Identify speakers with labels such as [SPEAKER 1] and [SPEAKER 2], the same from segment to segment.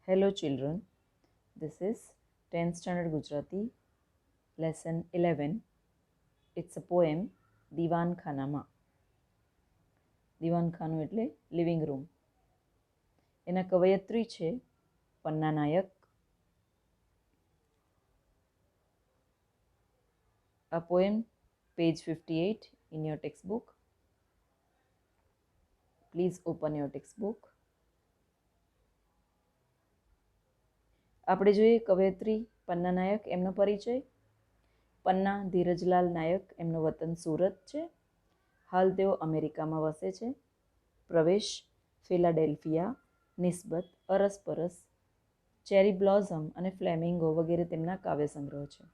[SPEAKER 1] Hello children, this is 10th standard Gujarati lesson 11. It's a poem દીવાન ખાનામાં. દીવાન ખાનું એટલે living room. એના કવયત્રી છે પન્ના નાયક. A poem, page 58 in your textbook. Please open your textbook. આપણે જોઈએ કવયત્રી પન્ના નાયક એમનો પરિચય. પન્ના ધીરજલાલ નાયક, એમનું વતન સુરત છે. હાલ તેઓ અમેરિકામાં વસે છે. પ્રવેશ ફિલાડેલ્ફિયા, નિસ્બત અરસપરસ, ચેરી બ્લોઝમ અને ફ્લેમિંગો વગેરે તેમના કાવ્ય સંગ્રહ છે.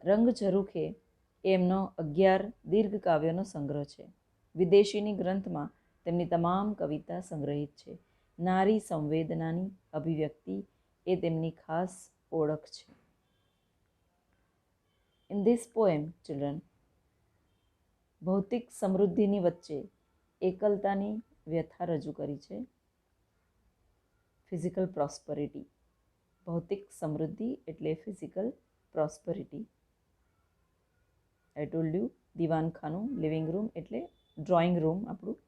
[SPEAKER 1] રંગ ઝરૂખે એ એમનો 11 દીર્ઘ કાવ્યનો સંગ્રહ છે. વિદેશીની ગ્રંથમાં તેમની તમામ કવિતા સંગ્રહિત છે. નારી સંવેદનાની અભિવ્યક્તિ એ તેમની ખાસ ઓળખ છે. ઇન ધીસ પોએમ ચિલ્ડ્રન, ભૌતિક સમૃદ્ધિની વચ્ચે એકલતાની વ્યથા રજૂ કરી છે. ફિઝિકલ પ્રોસ્પરિટી, ભૌતિક સમૃદ્ધિ એટલે physical પ્રોસ્પરિટી. I told you Dewan ખાનું living room એટલે ડ્રોઈંગ રૂમ આપણું.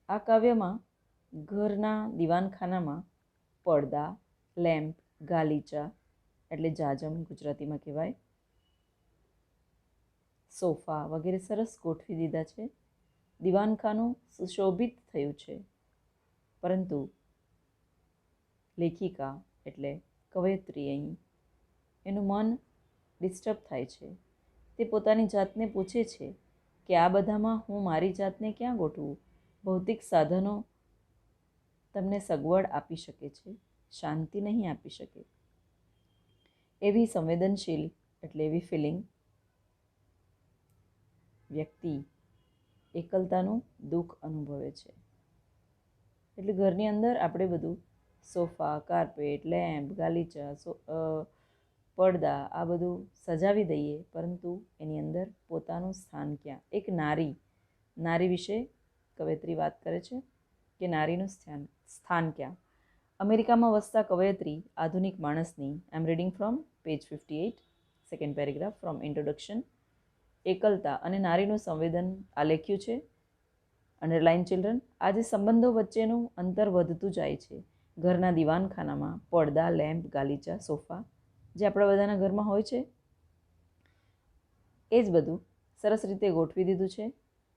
[SPEAKER 1] આ કાવ્યમાં ઘરના દીવાનખાનામાં પડદા, લેમ્પ, ગાલીચા એટલે જાજમ ગુજરાતીમાં કહેવાય, સોફા વગેરે સરસ ગોઠવી દીધા છે. દીવાનખાનું સુશોભિત થયું છે, પરંતુ લેખિકા એટલે કવયત્રી અહીં એનું મન ડિસ્ટર્બ થાય છે. તે પોતાની જાતને પૂછે છે કે આ બધામાં હું મારી જાતને ક્યાં ગોઠવું? ભૌતિક સાધનો તમને સગવડ આપી શકે છે, શાંતિ નહીં આપી શકે. એવી સંવેદનશીલ એટલે એવી ફિલિંગ વ્યક્તિ એકલતાનું દુઃખ અનુભવે છે. એટલે ઘરની અંદર આપણે બધું સોફા, કાર્પેટ, લેમ્પ, ગાલીચા, પડદા આ બધું સજાવી દઈએ, પરંતુ એની અંદર પોતાનું સ્થાન ક્યાં? એક નારી વિશે કવયત્રી વાત કરે છે કે નારીનું સ્થાન ક્યાં? અમેરિકામાં વસતા કવયત્રી આધુનિક માણસની, I am reading from page 58, second paragraph from introduction. એકલતા અને નારીનું સંવેદન આ લખ્યું છે. Underline children. આજે સંબંધો વચ્ચેનું અંતર વધતું જાય છે. ઘરના દીવાનખાનામાં પડદા, લેમ્પ, ગાલીચા, સોફા જે આપણા બધાના ઘરમાં હોય છે એ જ બધું સરસ રીતે ગોઠવી દીધું છે.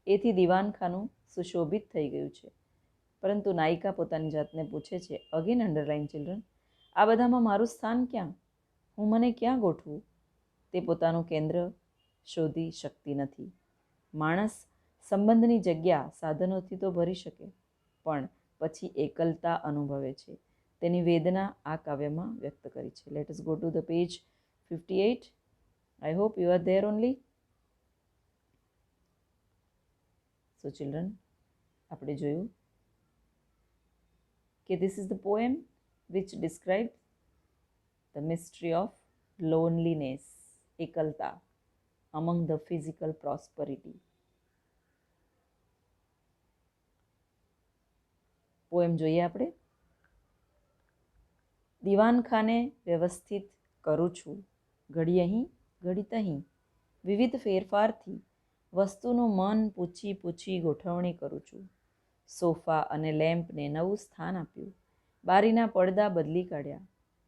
[SPEAKER 1] એથી દીવાનખાનું સુશોભિત થઈ ગયું છે. પરંતુ નાયિકા પોતાની જાતને પૂછે છે, અગેન અંડરલાઇન ચિલ્ડ્રન, આ બધામાં મારું સ્થાન ક્યાં? હું મને ક્યાં ગોઠવું? તે પોતાનું કેન્દ્ર શોધી શકતી નથી. માણસ સંબંધની જગ્યા સાધનોથી તો ભરી શકે, પણ પછી એકલતા અનુભવે છે. તેની વેદના આ કાવ્યમાં વ્યક્ત કરી છે. Let us go to the page 58. I hope you are there only. So children, આપણે જોયું કે this is the poem which describes the mystery of loneliness, એકલતા, among the physical prosperity. Poem જોઈએ આપણે. દીવાનખાને વ્યવસ્થિત કરું છું, ઘડી અહીં ઘડી તહીં, વિવિધ ફેરફારથી વસ્તુનું મન પૂછી પૂછી ગોઠવણી કરું છું. સોફા અને લેમ્પને નવું સ્થાન આપ્યું, બારીના પડદા બદલી કાઢ્યા,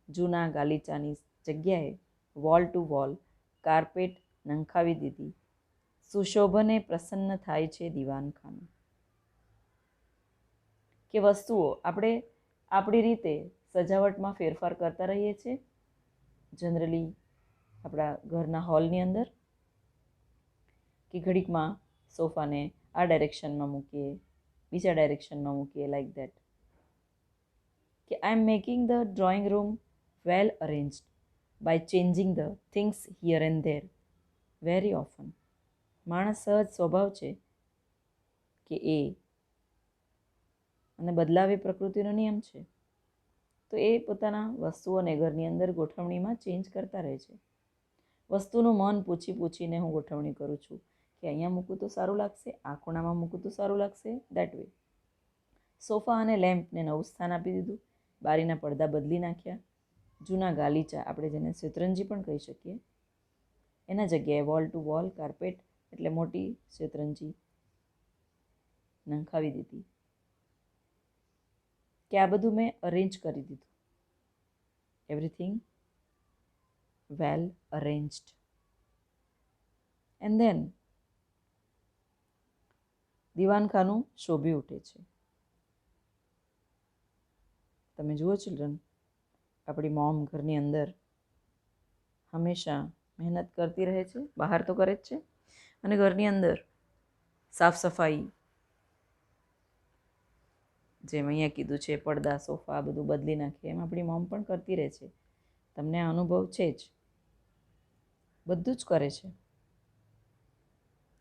[SPEAKER 1] જૂના ગાલીચાની જગ્યાએ વોલ ટુ વોલ કાર્પેટ નંખાવી દીધી. સુશોભને પ્રસન્ન થાય છે દીવાનખાનું. કે વસ્તુઓ આપણે આપણી રીતે સજાવટમાં ફેરફાર કરતા રહીએ છીએ. જનરલી આપણા ઘરના હોલની અંદર કે ઘડીકમાં સોફાને આ ડાયરેક્શનમાં મૂકીએ, બીજા ડાયરેક્શનમાં મૂકીએ, લાઈક દેટ. કે I am making the drawing room well arranged by changing the things here and there very often. માણસ સહજ સ્વભાવ છે કે એ અને બદલાવ એ પ્રકૃતિનો નિયમ છે. તો એ પોતાના વસ્તુઓને ઘરની અંદર ગોઠવણીમાં ચેન્જ કરતા રહે છે. વસ્તુનું મન પૂછી પૂછીને હું ગોઠવણી કરું છું કે અહીંયા મૂકું તો સારું લાગશે, આ ખૂણામાં મૂકું તો સારું લાગશે, દેટ વે. સોફા અને લેમ્પને નવું સ્થાન આપી દીધું, બારીના પડદા બદલી નાખ્યા, જૂના ગાલીચા, આપણે જેને શેતરંજી પણ કહી શકીએ, એના જગ્યાએ વોલ ટુ વોલ કાર્પેટ એટલે મોટી શેતરંજી નંખાવી દીધી. કે આ બધું મેં અરેન્જ કરી દીધું. Everything well arranged. And then દીવાનખાનું શોભી ઉઠે છે. તમે જુઓ ચિલ્ડ્રન, આપણી મોમ ઘરની અંદર હંમેશા મહેનત કરતી રહે છે, બહાર તો કરે જ છે, અને ઘરની અંદર સાફ સફાઈ, જેમ અહીંયા કીધું છે પડદા સોફા બધું બદલી નાખે, એમ આપણી મોમ પણ કરતી રહે છે. તમને આ અનુભવ છે જ, બધું જ કરે છે.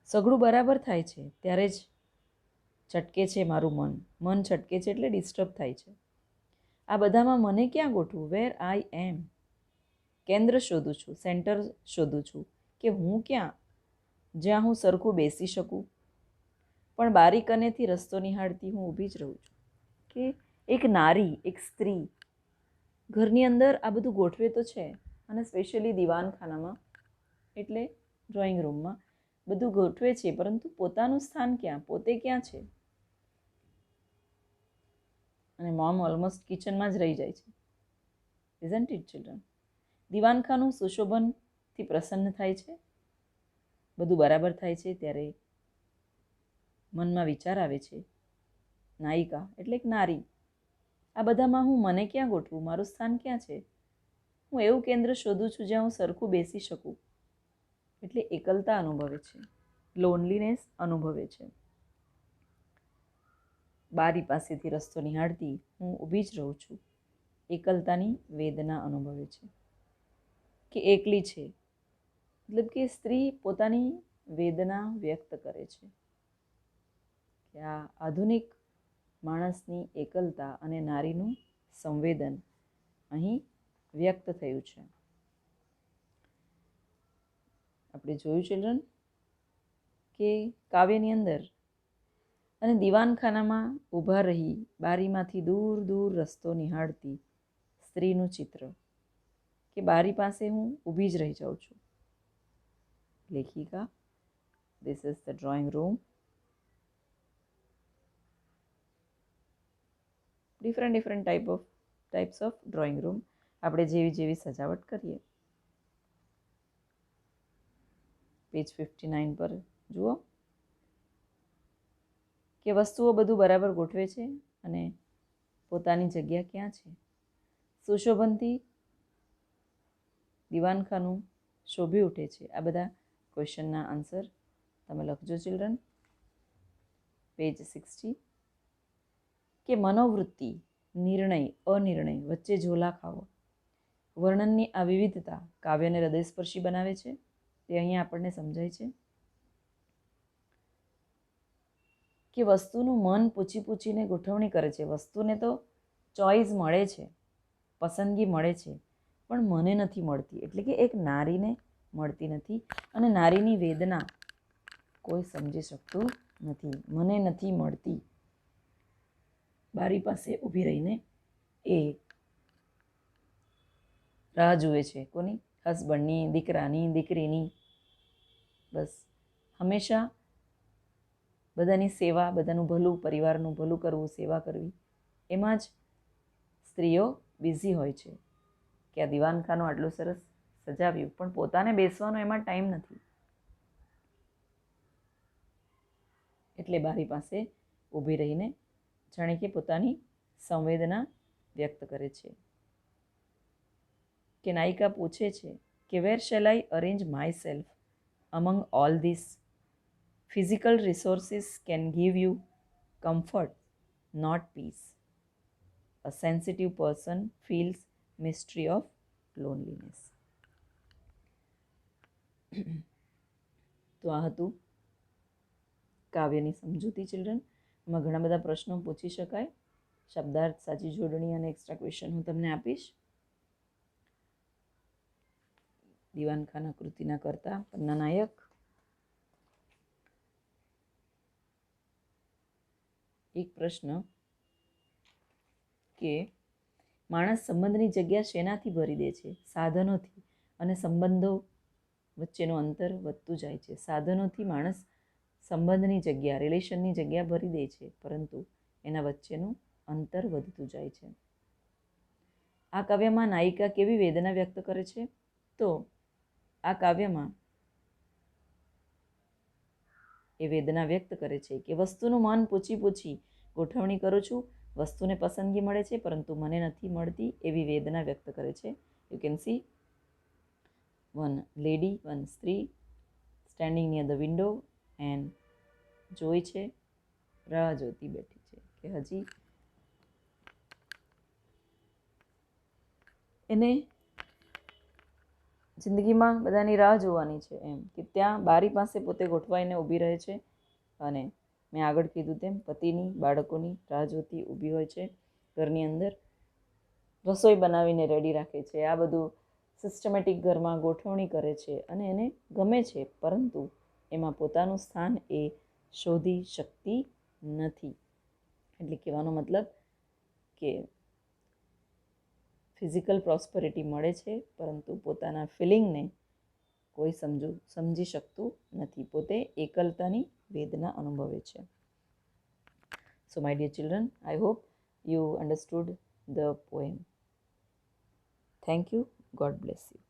[SPEAKER 1] સઘળું બરાબર થાય છે ત્યારે જ છટકે છે મારું મન. મન છટકે છે એટલે ડિસ્ટર્બ થાય છે. આ બધામાં મને ક્યાં ગોઠવું? વેર આઈ એમ. કેન્દ્ર શોધું છું, સેન્ટર શોધું છું કે હું ક્યાં, જ્યાં હું સરખું બેસી શકું. પણ બારી કનેથી રસ્તો નિહાળતી હું ઊભી જ રહું છું. કે એક નારી, એક સ્ત્રી ઘરની અંદર આ બધું ગોઠવે તો છે, અને સ્પેશિયલી દીવાનખાનામાં એટલે ડ્રોઈંગ રૂમમાં બધું ગોઠવે છે, પરંતુ પોતાનું સ્થાન ક્યાં, પોતે ક્યાં છે? અને મોમ ઓલમોસ્ટ કિચનમાં જ રહી જાય છે. Isn't it children? દીવાનખાનું સુશોભનથી પ્રસન્ન થાય છે, બધું બરાબર થાય છે ત્યારે મનમાં વિચાર આવે છે, નાયિકા એટલે એક નારી, આ બધામાં હું મને ક્યાં ગોઠવું, મારું સ્થાન ક્યાં છે? હું એવું કેન્દ્ર શોધું છું જ્યાં હું સરખું બેસી શકું. એટલે એકલતા અનુભવે છે, લોનલીનેસ અનુભવે છે. બારી પાસેથી રસ્તો નિહાળતી હું ઊભી જ રહું છું. એકલતાની વેદના અનુભવે છે કે એકલી છે. મતલબ કે સ્ત્રી પોતાની વેદના વ્યક્ત કરે છે કે આ આધુનિક માણસની એકલતા અને નારીનું સંવેદન અહીં વ્યક્ત થયું છે. આપણે જોયું ચિલ્ડ્રન કે કાવ્યની અંદર અને દીવાનખાનામાં ઊભા રહી બારીમાંથી દૂર દૂર રસ્તો નિહાળતી સ્ત્રીનું ચિત્ર, કે બારી પાસે હું ઊભી જ રહી જાઉં છું. લેખિકા, this is the drawing room. Different types of drawing room, આપણે જેવી જેવી સજાવટ કરીએ. પેજ 59 પર જુઓ કે વસ્તુઓ બધું બરાબર ગોઠવે છે અને પોતાની જગ્યા ક્યાં છે. સુશોભનથી દીવાનખાનું શોભી ઉઠે છે. આ બધા ક્વેશ્ચનના આન્સર તમે લખજો ચિલ્ડ્રન. પેજ 60. કે મનોવૃત્તિ, નિર્ણય, અનિર્ણય વચ્ચે ઝોલા ખાવો. વર્ણનની આ વિવિધતા કાવ્યને હૃદયસ્પર્શી બનાવે છે, તે અહીંયા આપણને સમજાય છે. કે વસ્તુનું મન પૂછી પૂછીને ગોઠવણી કરે છે. વસ્તુને તો ચોઈસ મળે છે, પસંદગી મળે છે, પણ મને નથી મળતી. એટલે કે એક નારીને મળતી નથી, અને નારીની વેદના કોઈ સમજી શકતું નથી. મને નથી મળતી. બારી પાસે ઊભી રહીને એ રાહ જુએ છે. કોની? હસબન્ડની, દીકરાની, દીકરીની. બસ હંમેશા બધાની સેવા, બધાનું ભલું, પરિવારનું ભલું કરવું, સેવા કરવી, એમાં જ સ્ત્રીઓ બિઝી હોય છે. કે આ દીવાનખાનું આટલું સરસ સજાવ્યું, પણ પોતાને બેસવાનો એમાં ટાઈમ નથી. એટલે બારી પાસે ઊભી રહીને જાણે કે પોતાની સંવેદના વ્યક્ત કરે છે. કે નાયિકા પૂછે છે કે where shall I arrange myself among all this physical resources can give you comfort, not peace. A sensitive person feels mystery of loneliness. તો આ હતું કાવ્યની સમજૂતી ચિલ્ડ્રન. એમાં ઘણા બધા પ્રશ્નો પૂછી શકાય. શબ્દાર્થ, સાચી જોડણી અને એક્સ્ટ્રા ક્વેશ્ચન હું તમને આપીશ. દીવાનખાના કૃતિના કર્તા પન્ના નાયક. એક પ્રશ્ન કે માણસ સંબંધની જગ્યા શેનાથી ભરી દે છે? સાધનોથી. અને સંબંધો વચ્ચેનું અંતર વધતું જાય છે. સાધનોથી માણસ સંબંધની જગ્યા, રિલેશનની જગ્યા ભરી દે છે, પરંતુ એના વચ્ચેનું અંતર વધતું જાય છે. આ કાવ્યમાં નાયિકા કેવી વેદના વ્યક્ત કરે છે? તો આ કાવ્યમાં એ વેદના વ્યક્ત કરે છે કે વસ્તુનું મન પૂછી પૂછી ગોઠવણી કરું છું, વસ્તુને પસંદગી મળે છે પરંતુ મને નથી મળતી, એવી વેદના વ્યક્ત કરે છે. You can see one lady, one સ્ત્રી standing near the window and જોઈ છે, રાહ જોતી બેઠી છે કે હજી એને જિંદગીમાં બધાની રાહ જોવાની છે, એમ કે ત્યાં બારી પાસે પોતે ગોઠવાઈને ઊભી રહે છે અને મેં આગળ કીધું તેમ પતિની, બાળકોની રાહ જોતી ઊભી હોય છે. ઘરની અંદર રસોઈ બનાવીને રેડી રાખે છે. આ બધું સિસ્ટમેટિક ઘરમાં ગોઠવણી કરે છે અને એને ગમે છે, પરંતુ એમાં પોતાનું સ્થાન એ શોધી શકતી નથી. એટલે કહેવાનો મતલબ કે ફિઝિકલ પ્રોસ્પરિટી મળે છે, પરંતુ પોતાના ફિલિંગને કોઈ સમજી શકતું નથી. પોતે એકલતાની વેદના અનુભવે છે. So my dear children, I hope you understood the poem. Thank you. God bless you.